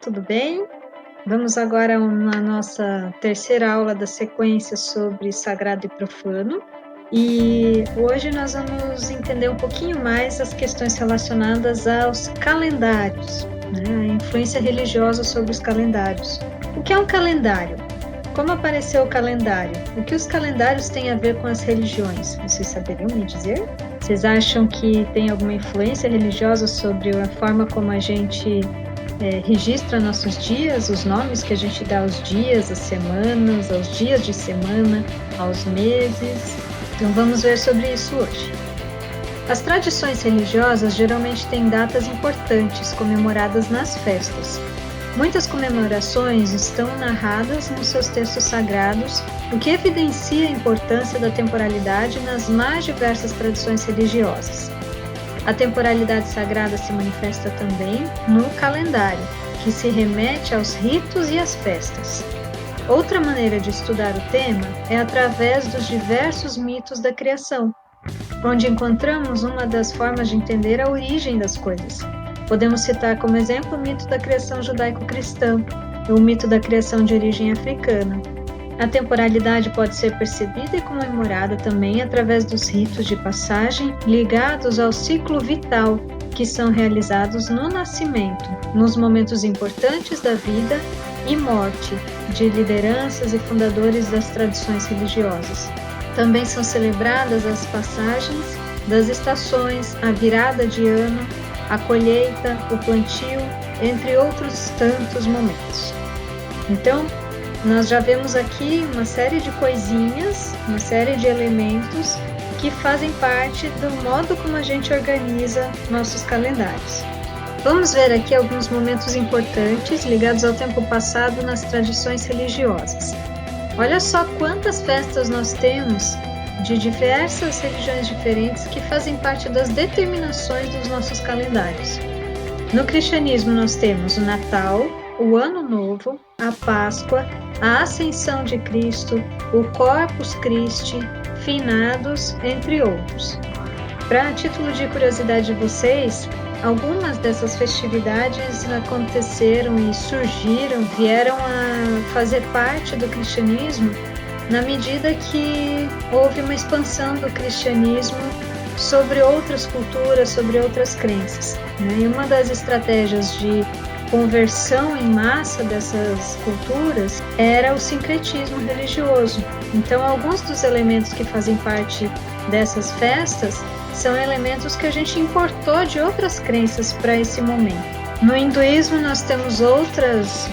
tudo bem? Vamos agora na nossa terceira aula da sequência sobre sagrado e profano. E hoje nós vamos entender um pouquinho mais as questões relacionadas aos calendários, né? A influência religiosa sobre os calendários. O que é um calendário? Como apareceu o calendário? O que os calendários têm a ver com as religiões? Vocês saberiam me dizer? Vocês acham que tem alguma influência religiosa sobre a forma como a gente registra nossos dias, os nomes que a gente dá aos dias, às semanas, aos dias de semana, aos meses? Então vamos ver sobre isso hoje. As tradições religiosas geralmente têm datas importantes comemoradas nas festas. Muitas comemorações estão narradas nos seus textos sagrados, o que evidencia a importância da temporalidade nas mais diversas tradições religiosas. A temporalidade sagrada se manifesta também no calendário, que se remete aos ritos e às festas. Outra maneira de estudar o tema é através dos diversos mitos da criação, onde encontramos uma das formas de entender a origem das coisas. Podemos citar como exemplo o mito da criação judaico-cristã e o mito da criação de origem africana. A temporalidade pode ser percebida e comemorada também através dos ritos de passagem ligados ao ciclo vital, que são realizados no nascimento, nos momentos importantes da vida e morte de lideranças e fundadores das tradições religiosas. Também são celebradas as passagens das estações, a virada de ano, a colheita, o plantio, entre outros tantos momentos. Então, nós já vemos aqui uma série de coisinhas, uma série de elementos que fazem parte do modo como a gente organiza nossos calendários. Vamos ver aqui alguns momentos importantes ligados ao tempo passado nas tradições religiosas. Olha só quantas festas nós temos de diversas religiões diferentes que fazem parte das determinações dos nossos calendários. No cristianismo nós temos o Natal, o Ano Novo, a Páscoa, a Ascensão de Cristo, o Corpus Christi, Finados, entre outros. Para título de curiosidade de vocês, algumas dessas festividades aconteceram e surgiram, vieram a fazer parte do cristianismo na medida que houve uma expansão do cristianismo sobre outras culturas, sobre outras crenças, né? E uma das estratégias de conversão em massa dessas culturas era o sincretismo religioso. Então, alguns dos elementos que fazem parte dessas festas são elementos que a gente importou de outras crenças para esse momento. No hinduísmo, nós temos outras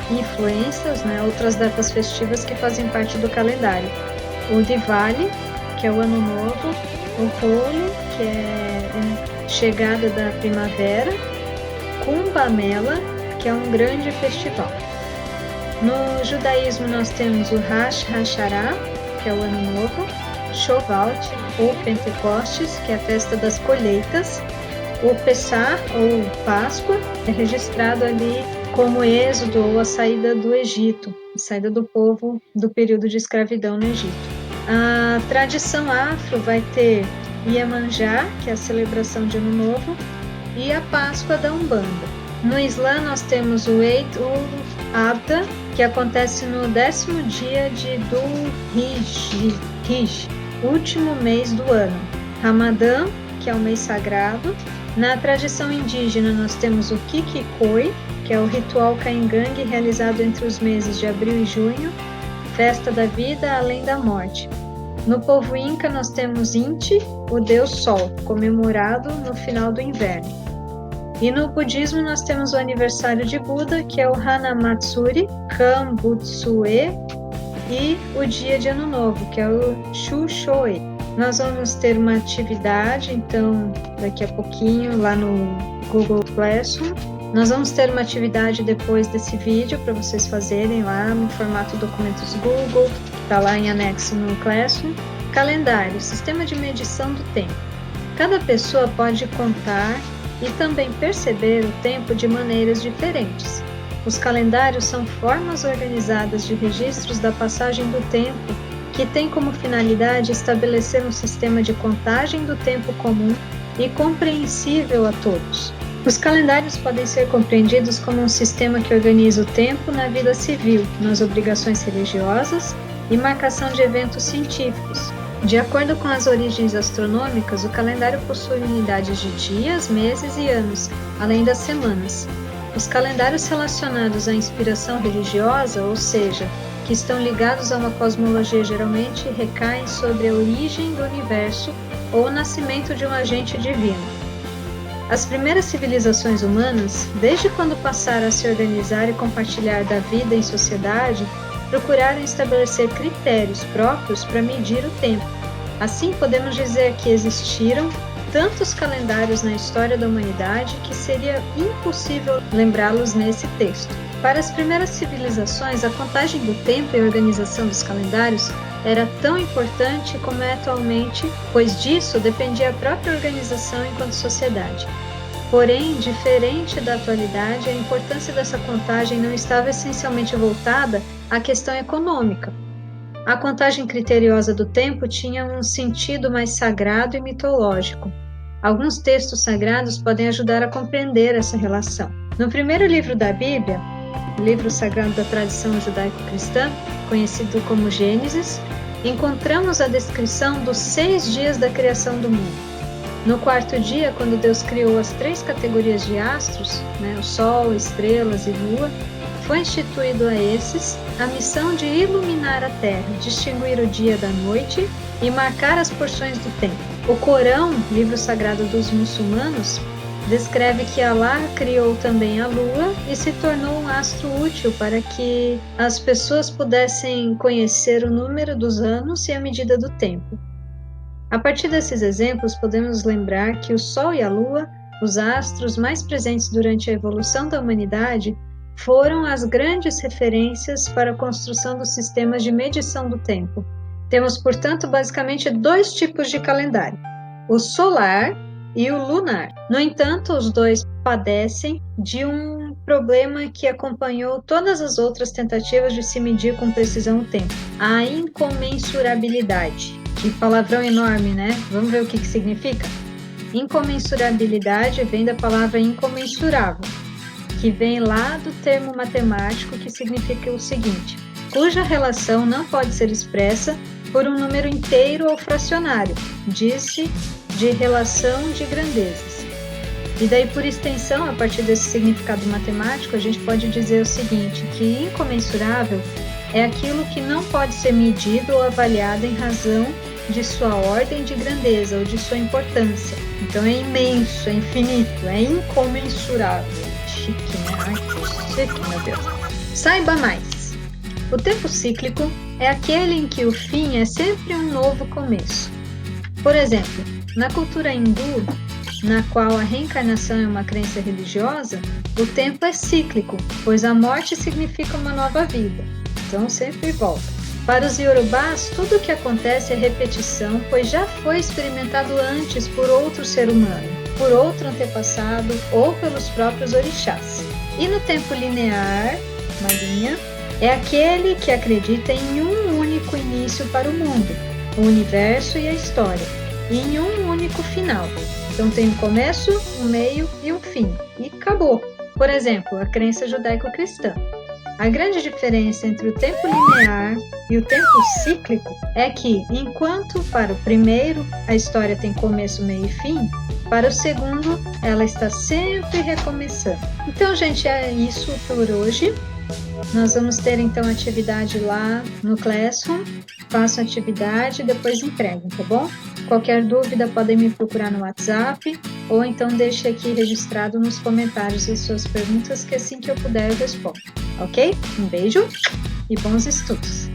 influências, né, outras datas festivas que fazem parte do calendário. O Diwali, que é o Ano Novo, o Holi, que é a chegada da primavera, Kumbh Mela, que é um grande festival. No judaísmo nós temos o Rosh Hashanah, que é o Ano Novo, Shavuot, ou Pentecostes, que é a festa das colheitas, o Pessah, ou Páscoa, é registrado ali como êxodo ou a saída do Egito, a saída do povo do período de escravidão no Egito. A tradição afro vai ter Iemanjá, que é a celebração de Ano Novo, e a Páscoa da Umbanda. No Islã nós temos o Eid ul-Adha, que acontece no 10º dia de Dhul-Hijjah, último mês do ano. Ramadã, que é o mês sagrado. Na tradição indígena nós temos o Kikikoi, que é o ritual caingangue realizado entre os meses de abril e junho, festa da vida além da morte. No povo inca nós temos Inti, o deus sol, comemorado no final do inverno. E no budismo nós temos o aniversário de Buda, que é o Hanamatsuri, Rambutsue, e o dia de Ano Novo, que é o Shushoe. Nós vamos ter uma atividade, então, daqui a pouquinho, lá no Google Classroom. Nós vamos ter uma atividade depois desse vídeo para vocês fazerem lá no formato documentos Google, está lá em anexo no Classroom. Calendário, sistema de medição do tempo. Cada pessoa pode contar e também perceber o tempo de maneiras diferentes. Os calendários são formas organizadas de registros da passagem do tempo que tem como finalidade estabelecer um sistema de contagem do tempo comum e compreensível a todos. Os calendários podem ser compreendidos como um sistema que organiza o tempo na vida civil, nas obrigações religiosas e marcação de eventos científicos. De acordo com as origens astronômicas, o calendário possui unidades de dias, meses e anos, além das semanas. Os calendários relacionados à inspiração religiosa, ou seja, que estão ligados a uma cosmologia, geralmente recaem sobre a origem do universo ou o nascimento de um agente divino. As primeiras civilizações humanas, desde quando passaram a se organizar e compartilhar da vida em sociedade, procuraram estabelecer critérios próprios para medir o tempo. Assim, podemos dizer que existiram tantos calendários na história da humanidade que seria impossível lembrá-los nesse texto. Para as primeiras civilizações, a contagem do tempo e a organização dos calendários era tão importante como é atualmente, pois disso dependia a própria organização enquanto sociedade. Porém, diferente da atualidade, a importância dessa contagem não estava essencialmente voltada à questão econômica. A contagem criteriosa do tempo tinha um sentido mais sagrado e mitológico. Alguns textos sagrados podem ajudar a compreender essa relação. No primeiro livro da Bíblia, o livro sagrado da tradição judaico-cristã, conhecido como Gênesis, encontramos a descrição dos 6 dias da criação do mundo. No quarto dia, quando Deus criou as 3 categorias de astros, o Sol, estrelas e Lua, foi instituído a esses a missão de iluminar a terra, distinguir o dia da noite e marcar as porções do tempo. O Corão, livro sagrado dos muçulmanos, descreve que Alá criou também a Lua e se tornou um astro útil para que as pessoas pudessem conhecer o número dos anos e a medida do tempo. A partir desses exemplos, podemos lembrar que o Sol e a Lua, os astros mais presentes durante a evolução da humanidade, foram as grandes referências para a construção dos sistemas de medição do tempo. Temos, portanto, basicamente 2 tipos de calendário: o solar e o lunar. No entanto, os dois padecem de um problema que acompanhou todas as outras tentativas de se medir com precisão o tempo: a incomensurabilidade. Que palavrão enorme, né? Vamos ver o que significa? Incomensurabilidade vem da palavra incomensurável, que vem lá do termo matemático que significa o seguinte: cuja relação não pode ser expressa por um número inteiro ou fracionário, diz-se de relação de grandezas. E daí, por extensão, a partir desse significado matemático, a gente pode dizer o seguinte, que incomensurável é aquilo que não pode ser medido ou avaliado em razão de sua ordem de grandeza ou de sua importância. Então é imenso, é infinito, é incomensurável. Chique, né? Ai, que chique, meu Deus. Saiba mais. O tempo cíclico é aquele em que o fim é sempre um novo começo. Por exemplo, na cultura hindu, na qual a reencarnação é uma crença religiosa, o tempo é cíclico, pois a morte significa uma nova vida. Então sempre volta. Para os iorubás, tudo o que acontece é repetição, pois já foi experimentado antes por outro ser humano, por outro antepassado ou pelos próprios orixás. E no tempo linear, Marinha, é aquele que acredita em um único início para o mundo, o universo e a história, e em um único final. Então tem um começo, um meio e um fim, e acabou. Por exemplo, a crença judaico-cristã. A grande diferença entre o tempo linear e o tempo cíclico é que, enquanto para o primeiro a história tem começo, meio e fim, para o segundo ela está sempre recomeçando. Então, gente, é isso por hoje. Nós vamos ter então atividade lá no Classroom. Façam atividade e depois entreguem, tá bom? Qualquer dúvida podem me procurar no WhatsApp ou então deixe aqui registrado nos comentários as suas perguntas que assim que eu puder eu respondo, ok? Um beijo e bons estudos!